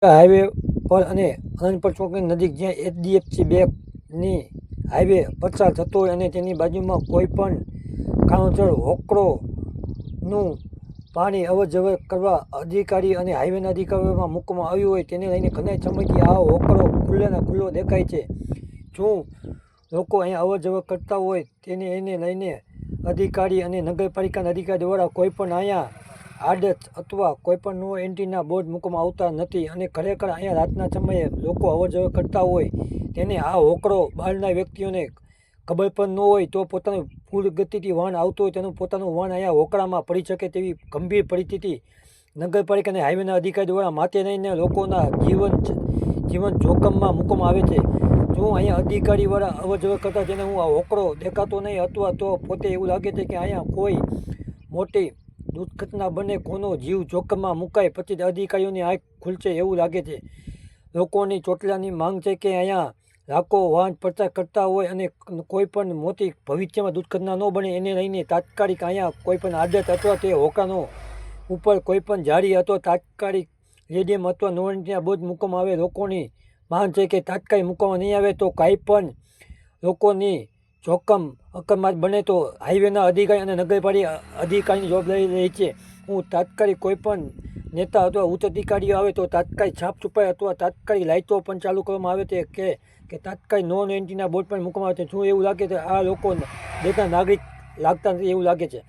Highway પર અને અનંતપર ચોકની નજીક જ્યાં HDFC બેંકની હાઈવે પસાર થતો હોય અને તેની બાજુમાં કોઈ પણ કારણોસર હોકળોનું પાણી અવરજવર કરવા અધિકારી અને હાઈવેના અધિકારીઓમાં મૂકવામાં આવ્યું હોય તેને લઈને ઘણા સમયથી આ હોકળો ખુલ્લેના ખુલ્લો દેખાય છે. જો લોકો અહીંયા અવરજવર કરતા હોય એને લઈને અધિકારી અને નગરપાલિકાના અધિકારી દ્વારા કોઈ પણ અહીંયા આડત અથવા કોઈપણ નો એન્ટ્રીના બોર્ડ મૂકવામાં આવતા નથી અને ખરેખર અહીંયા રાતના સમયે લોકો અવરજવર કરતા હોય તેને આ હોકળો બહારના વ્યક્તિઓને ખબર પણ ન હોય તો પોતાનું ફૂલ ગતિથી વાહન આવતું હોય તેનું પોતાનું વાહન અહીંયા હોકળામાં પડી શકે તેવી ગંભીર પરિસ્થિતિ નગરપાલિકા અને હાઈવેના અધિકારી દ્વારા માથે લઈને લોકોના જીવન જોખમમાં મૂકવામાં આવે છે. જો અહીંયા અધિકારીવાળા અવરજવર કરતા તેને હું આ હોકળો દેખાતો નહીં અથવા તો પોતે એવું લાગે છે કે અહીંયા કોઈ મોટી દુર્ઘટના બને, કોનો જીવ જોખમમાં મુકાય, પછી અધિકારીઓની આંખ ખુલશે એવું લાગે છે. લોકોની ચોટલાની માંગ છે કે અહીંયા લાખો વાહન પ્રચાર કરતા હોય અને કોઈ પણ મોટી ભવિષ્યમાં દુર્ઘટના ન બને એને લઈને તાત્કાલિક અહીંયા કોઈ પણ આદત અથવા તે હોકાનો ઉપર કોઈ પણ જાળી અથવા તાત્કાલિક રેડિયમ અથવા નોવન્ટીના બોર્ડ મૂકવામાં આવે. લોકોની માંગ છે કે તાત્કાલિક મૂકવામાં નહીં આવે તો કાંઈ પણ લોકોની જોખમ અકસ્માત બને તો હાઈવેના અધિકારી અને નગરપાલિકા અધિકારીની જવાબદારી રહે છે. હું તાત્કાલિક કોઈ પણ નેતા અથવા ઉચ્ચ અધિકારીઓ આવે તો તાત્કાલિક સાફ સફાઈ અથવા તાત્કાલિક લાઇટો પણ ચાલુ કરવામાં આવે છે કે તાત્કાલિક નોન એન્ટ્રીના બોર્ડ પણ મૂકવામાં આવે છે. શું એવું લાગે છે આ લોકો દેશના નાગરિક લાગતા નથી એવું લાગે છે?